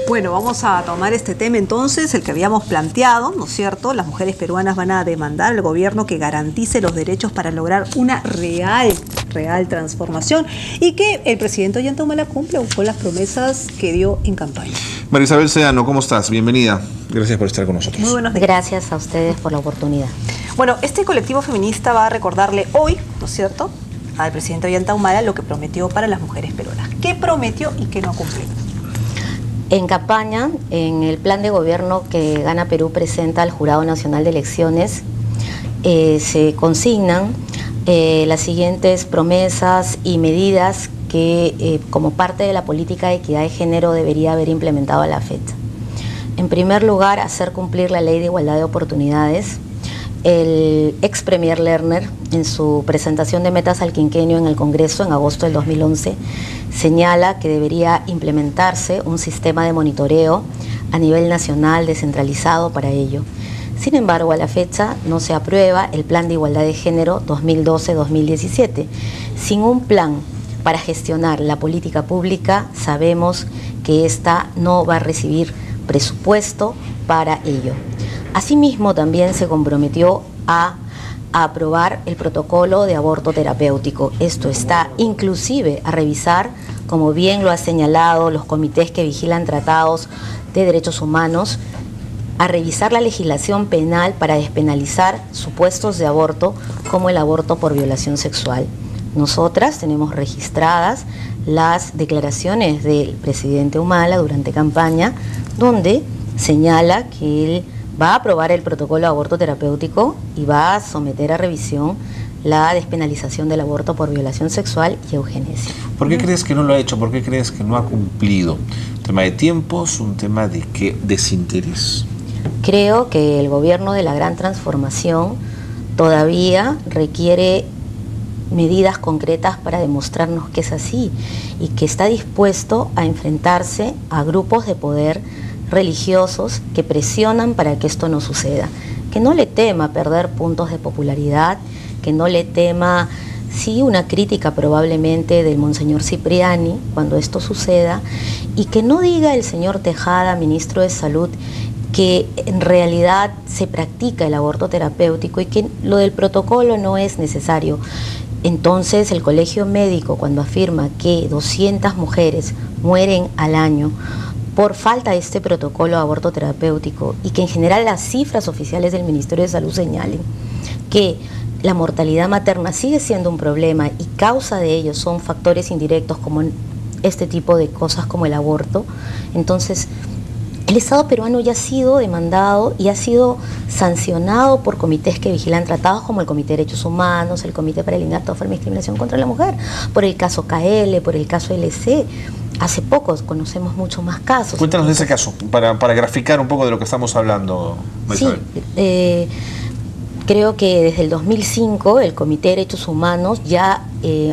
Bueno, vamos a tomar este tema entonces, el que habíamos planteado, ¿no es cierto? Las mujeres peruanas van a demandar al gobierno que garantice los derechos para lograr una real transformación y que el presidente Ollanta Humala cumpla con las promesas que dio en campaña. María Isabel Sedano, ¿cómo estás? Bienvenida. Gracias por estar con nosotros. Muy buenos días. Gracias a ustedes por la oportunidad. Bueno, este colectivo feminista va a recordarle hoy, ¿no es cierto?, al presidente Ollanta Humala lo que prometió para las mujeres peruanas. ¿Qué prometió y qué no cumplió? En campaña, en el plan de gobierno que Gana Perú presenta al Jurado Nacional de Elecciones, se consignan las siguientes promesas y medidas que como parte de la política de equidad de género debería haber implementado a la fecha. En primer lugar, hacer cumplir la Ley de Igualdad de Oportunidades. El ex premier Lerner, en su presentación de metas al quinquenio en el Congreso en agosto del 2011, señala que debería implementarse un sistema de monitoreo a nivel nacional descentralizado para ello. Sin embargo, a la fecha no se aprueba el Plan de Igualdad de Género 2012-2017. Sin un plan para gestionar la política pública, sabemos que esta no va a recibir presupuesto para ello. Asimismo, también se comprometió a aprobar el protocolo de aborto terapéutico. Esto está inclusive a revisar, como bien lo ha señalado los comités que vigilan tratados de derechos humanos, a revisar la legislación penal para despenalizar supuestos de aborto como el aborto por violación sexual. Nosotras tenemos registradas las declaraciones del presidente Humala durante campaña, donde señala que él va a aprobar el protocolo de aborto terapéutico y va a someter a revisión la despenalización del aborto por violación sexual y eugenesia. ¿Por qué crees que no lo ha hecho? ¿Por qué crees que no ha cumplido? ¿Un tema de tiempos? ¿Un tema de qué? ¿Desinterés? Creo que el gobierno de la gran transformación todavía requiere medidas concretas para demostrarnos que es así y que está dispuesto a enfrentarse a grupos de poder religiosos que presionan para que esto no suceda. Que no le tema perder puntos de popularidad, que no le tema, sí, una crítica probablemente del monseñor Cipriani cuando esto suceda, y que no diga el señor Tejada, ministro de Salud, que en realidad se practica el aborto terapéutico y que lo del protocolo no es necesario. Entonces el colegio médico, cuando afirma que 200 mujeres mueren al año por falta de este protocolo de aborto terapéutico y que en general las cifras oficiales del Ministerio de Salud señalen que la mortalidad materna sigue siendo un problema y causa de ello son factores indirectos como este tipo de cosas como el aborto, entonces el Estado peruano ya ha sido demandado y ha sido sancionado por comités que vigilan tratados como el Comité de Derechos Humanos, el Comité para eliminar toda forma de discriminación contra la mujer, por el caso KL, por el caso LC. Hace poco conocemos muchos más casos. Cuéntanos de ese caso, para graficar un poco de lo que estamos hablando, María Isabel. Creo que desde el 2005 el Comité de Derechos Humanos ya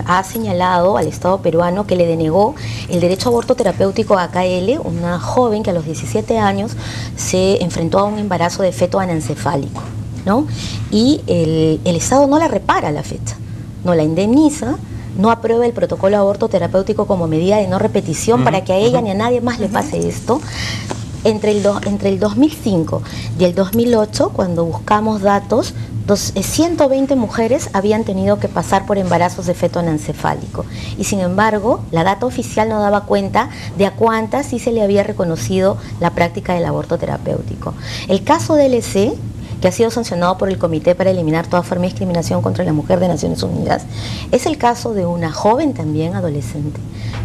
ha señalado al Estado peruano que le denegó el derecho a aborto terapéutico a KL, una joven que a los 17 años se enfrentó a un embarazo de feto anencefálico, ¿no? Y el Estado no la repara a la fecha, no la indemniza, no aprueba el protocolo de aborto terapéutico como medida de no repetición para que a ella ni a nadie más le pase esto. Entre el 2005 y el 2008, cuando buscamos datos, 120 mujeres habían tenido que pasar por embarazos de feto anencefálico. Y sin embargo, la data oficial no daba cuenta de a cuántas sí se le había reconocido la práctica del aborto terapéutico. El caso de LC, que ha sido sancionado por el Comité para eliminar toda forma de discriminación contra la mujer de Naciones Unidas, es el caso de una joven también adolescente,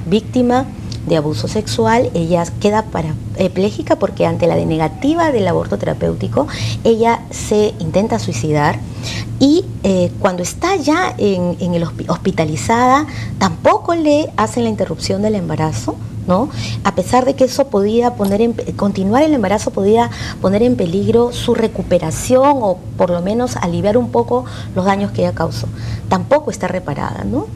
víctima de abuso sexual. Ella queda parapléjica porque ante la denegativa del aborto terapéutico, ella se intenta suicidar y cuando está ya hospitalizada, tampoco le hacen la interrupción del embarazo, ¿no? A pesar de que eso podía continuar el embarazo podía poner en peligro su recuperación o por lo menos aliviar un poco los daños que ella causó. Tampoco está reparada, ¿no?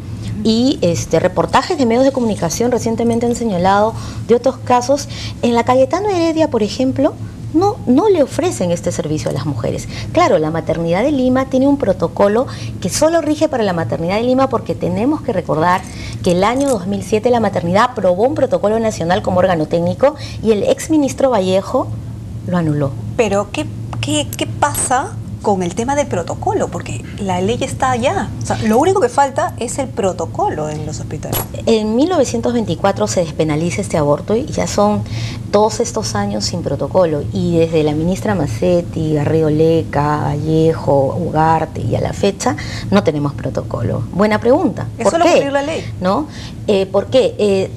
Y reportajes de medios de comunicación recientemente han señalado de otros casos. En la Cayetano Heredia, por ejemplo, no le ofrecen este servicio a las mujeres. Claro, la maternidad de Lima tiene un protocolo que solo rige para la maternidad de Lima, porque tenemos que recordar que el año 2007 la maternidad aprobó un protocolo nacional como órgano técnico y el exministro Vallejo lo anuló. Pero, ¿qué pasa con el tema del protocolo? Porque la ley está allá. O sea, lo único que falta es el protocolo en los hospitales. En 1924 se despenaliza este aborto y ya son todos estos años sin protocolo. Y desde la ministra Macetti, Garrido Leca, Vallejo, Ugarte y a la fecha no tenemos protocolo. Buena pregunta. ¿Es solo cumplir la ley? ¿No? ¿Por qué?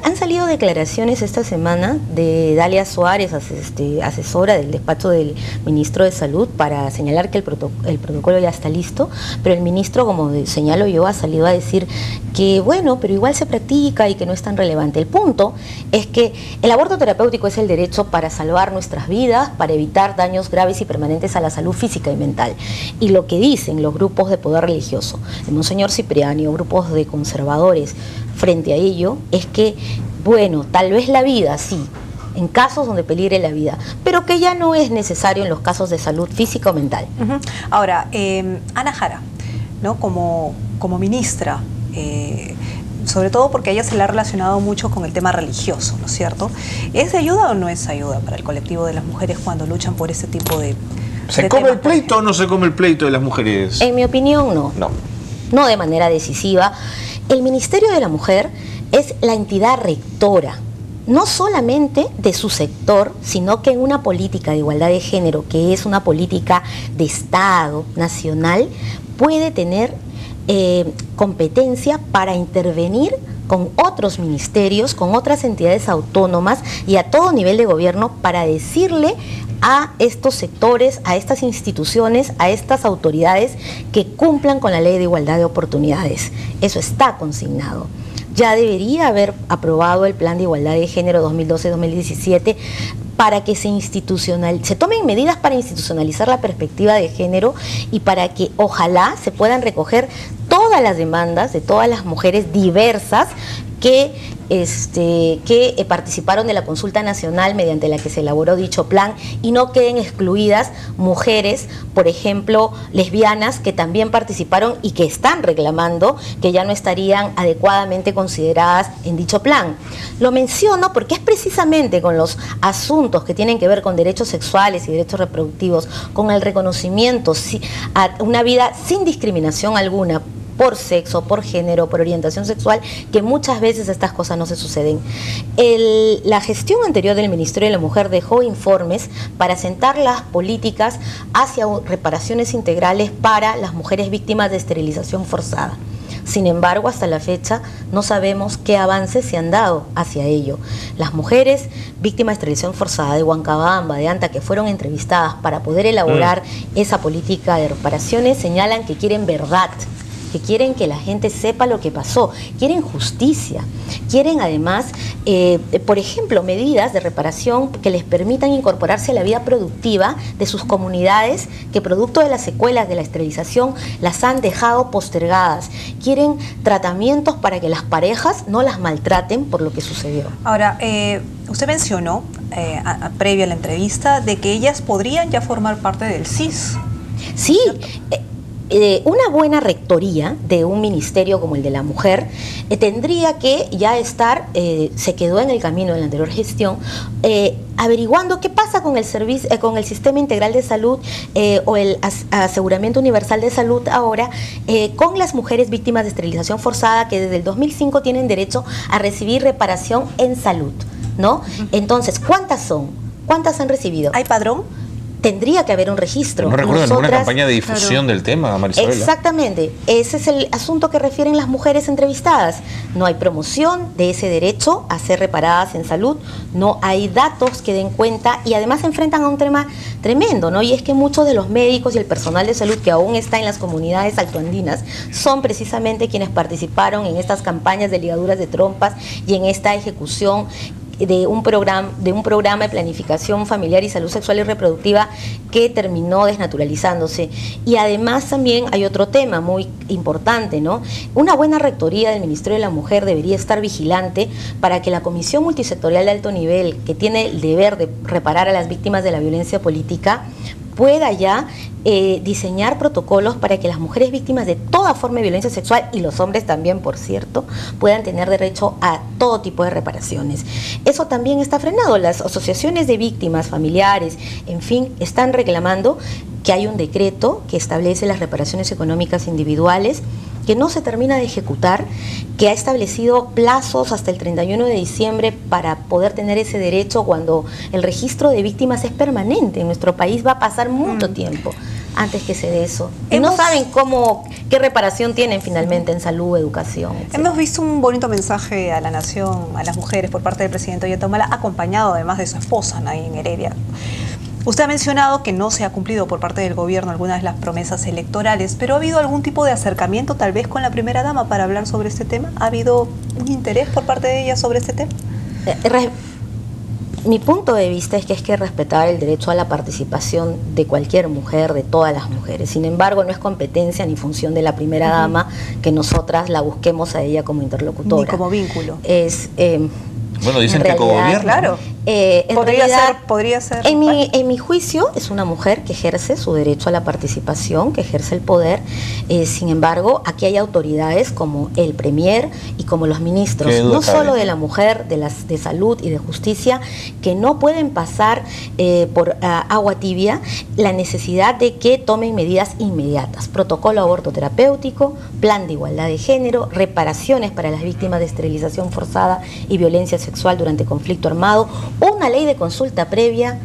Han salido declaraciones esta semana de Dalia Suárez, asesora del despacho del ministro de Salud, para señalar que el protocolo ya está listo, pero el ministro, como señalo yo, ha salido a decir que bueno, pero igual se practica y que no es tan relevante. El punto es que el aborto terapéutico es el derecho para salvar nuestras vidas, para evitar daños graves y permanentes a la salud física y mental. Y lo que dicen los grupos de poder religioso, el Monseñor Cipriani o grupos de conservadores frente a ello, es que, bueno, tal vez la vida, sí, en casos donde peligre la vida, pero que ya no es necesario en los casos de salud física o mental. Ahora, Ana Jara, ¿no? Como ministra, sobre todo porque a ella se le ha relacionado mucho con el tema religioso, ¿no es cierto? ¿Es de ayuda o no es ayuda para el colectivo de las mujeres cuando luchan por ese tipo de ¿Se come el pleito o no se come el pleito de las mujeres? En mi opinión, no. No de manera decisiva. El Ministerio de la Mujer es la entidad rectora, no solamente de su sector, sino que en una política de igualdad de género, que es una política de Estado nacional, puede tener competencia para intervenir con otros ministerios, con otras entidades autónomas y a todo nivel de gobierno, para decirle a estos sectores, a estas instituciones, a estas autoridades que cumplan con la ley de igualdad de oportunidades. Eso está consignado. Ya debería haber aprobado el Plan de Igualdad de Género 2012-2017 para que se tomen medidas para institucionalizar la perspectiva de género y para que ojalá se puedan recoger todas las demandas de todas las mujeres diversas que participaron de la consulta nacional mediante la que se elaboró dicho plan, y no queden excluidas mujeres, por ejemplo, lesbianas, que también participaron y que están reclamando que ya no estarían adecuadamente consideradas en dicho plan. Lo menciono porque es precisamente con los asuntos que tienen que ver con derechos sexuales y derechos reproductivos, con el reconocimiento a una vida sin discriminación alguna, por sexo, por género, por orientación sexual, que muchas veces estas cosas no se suceden. La gestión anterior del Ministerio de la Mujer dejó informes para sentar las políticas hacia reparaciones integrales para las mujeres víctimas de esterilización forzada. Sin embargo, hasta la fecha no sabemos qué avances se han dado hacia ello. Las mujeres víctimas de esterilización forzada de Huancabamba, de Anta, que fueron entrevistadas para poder elaborar esa política de reparaciones, señalan que quieren verdad, que quieren que la gente sepa lo que pasó, quieren justicia, quieren además, por ejemplo, medidas de reparación que les permitan incorporarse a la vida productiva de sus comunidades, que producto de las secuelas de la esterilización las han dejado postergadas. Quieren tratamientos para que las parejas no las maltraten por lo que sucedió. Ahora, usted mencionó, previo a la entrevista, de que ellas podrían ya formar parte del CIS. Sí. Una buena rectoría de un ministerio como el de la mujer tendría que ya estar, se quedó en el camino de la anterior gestión, averiguando qué pasa con el servicio, con el sistema integral de salud o el aseguramiento universal de salud ahora, con las mujeres víctimas de esterilización forzada que desde el 2005 tienen derecho a recibir reparación en salud, ¿no? Entonces, ¿cuántas son? ¿Cuántas han recibido? ¿Hay padrón? Tendría que haber un registro. No recuerdo ninguna campaña de difusión del tema, Marisabela. Exactamente, ese es el asunto que refieren las mujeres entrevistadas. No hay promoción de ese derecho a ser reparadas en salud, no hay datos que den cuenta, y además se enfrentan a un tema tremendo, ¿no? Y es que muchos de los médicos y el personal de salud que aún está en las comunidades altoandinas son precisamente quienes participaron en estas campañas de ligaduras de trompas y en esta ejecución de un programa de planificación familiar y salud sexual y reproductiva que terminó desnaturalizándose. Y además también hay otro tema muy importante, ¿no? Una buena rectoría del Ministerio de la Mujer debería estar vigilante para que la Comisión Multisectorial de Alto Nivel, que tiene el deber de reparar a las víctimas de la violencia política, pueda ya diseñar protocolos para que las mujeres víctimas de toda forma de violencia sexual, y los hombres también, por cierto, puedan tener derecho a todo tipo de reparaciones. Eso también está frenado. Las asociaciones de víctimas, familiares, en fin, están reclamando que hay un decreto que establece las reparaciones económicas individuales, que no se termina de ejecutar, que ha establecido plazos hasta el 31 de diciembre para poder tener ese derecho, cuando el registro de víctimas es permanente. En nuestro país va a pasar mucho tiempo antes que se dé eso. Y no saben qué reparación tienen finalmente en salud, educación, etc. Hemos visto un bonito mensaje a la nación, a las mujeres, por parte del presidente Ollanta Humala, acompañado además de su esposa, Nadine Heredia. Usted ha mencionado que no se ha cumplido por parte del gobierno algunas de las promesas electorales, pero ¿ha habido algún tipo de acercamiento tal vez con la primera dama para hablar sobre este tema? ¿Ha habido un interés por parte de ella sobre este tema? Mi punto de vista es que hay que respetar el derecho a la participación de cualquier mujer, de todas las mujeres. Sin embargo, no es competencia ni función de la primera dama que nosotras la busquemos a ella como interlocutora. Ni como vínculo. Bueno, dicen que co-gobierno. Claro. Podría ser. En mi juicio, es una mujer que ejerce su derecho a la participación, que ejerce el poder. Sin embargo, aquí hay autoridades como el premier y como los ministros, no solo de la mujer, de salud y de justicia, que no pueden pasar por agua tibia la necesidad de que tomen medidas inmediatas. Protocolo aborto terapéutico, plan de igualdad de género, reparaciones para las víctimas de esterilización forzada y violencia sexual durante conflicto armado, una ley de consulta previa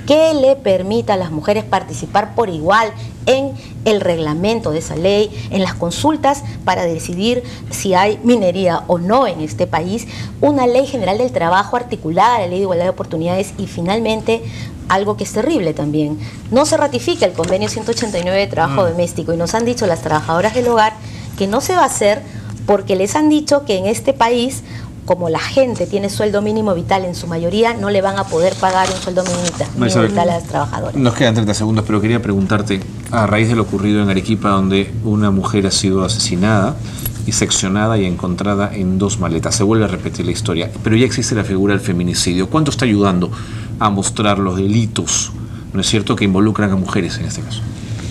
que le permita a las mujeres participar por igual en el reglamento de esa ley, en las consultas para decidir si hay minería o no en este país, una ley general del trabajo articulada, la ley de igualdad de oportunidades, y finalmente algo que es terrible también, no se ratifica el convenio 189 de trabajo doméstico, y nos han dicho las trabajadoras del hogar que no se va a hacer porque les han dicho que en este país, como la gente tiene sueldo mínimo vital en su mayoría, no le van a poder pagar un sueldo mínimo vital a las trabajadoras. Nos quedan 30 segundos, pero quería preguntarte, a raíz de lo ocurrido en Arequipa, donde una mujer ha sido asesinada y seccionada y encontrada en 2 maletas, se vuelve a repetir la historia, pero ya existe la figura del feminicidio. ¿Cuánto está ayudando a mostrar los delitos, no es cierto, que involucran a mujeres en este caso?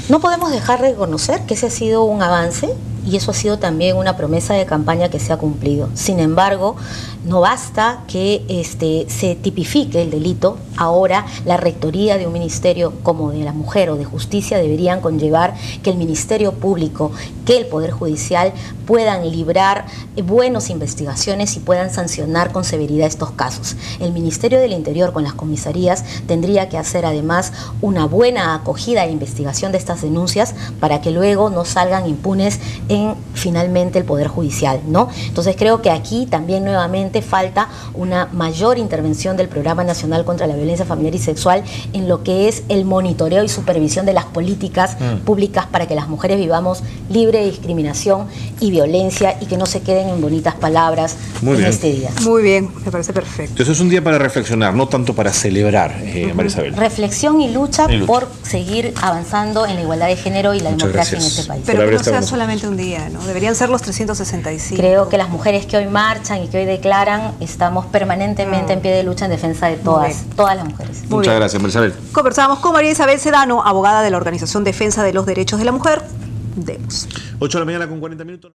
No podemos dejar de reconocer que ese ha sido un avance, y eso ha sido también una promesa de campaña que se ha cumplido. Sin embargo, no basta que se tipifique el delito. Ahora la rectoría de un ministerio como de la mujer o de justicia deberían conllevar que el Ministerio Público, que el Poder Judicial puedan librar buenas investigaciones y puedan sancionar con severidad estos casos. El Ministerio del Interior con las comisarías tendría que hacer además una buena acogida e investigación de estas denuncias para que luego no salgan impunes en finalmente el Poder Judicial, ¿no? Entonces creo que aquí también nuevamente falta una mayor intervención del Programa Nacional contra la Violencia Familiar y Sexual en lo que es el monitoreo y supervisión de las políticas públicas para que las mujeres vivamos libre de discriminación y violencia y que no se queden en bonitas palabras este día. Muy bien, me parece perfecto. Entonces es un día para reflexionar, no tanto para celebrar, María Isabel. Reflexión y lucha por seguir avanzando en la igualdad de género y la democracia en este país. Pero que no sea solamente un día, ¿no? Deberían ser los 365. Creo que las mujeres que hoy marchan y que hoy declaran, estamos permanentemente en pie de lucha en defensa de todas las mujeres. Muchas gracias, María Isabel. Conversábamos con María Isabel Sedano, abogada de la Organización Defensa de los Derechos de la Mujer. Demos. 8 de la mañana con 40 minutos.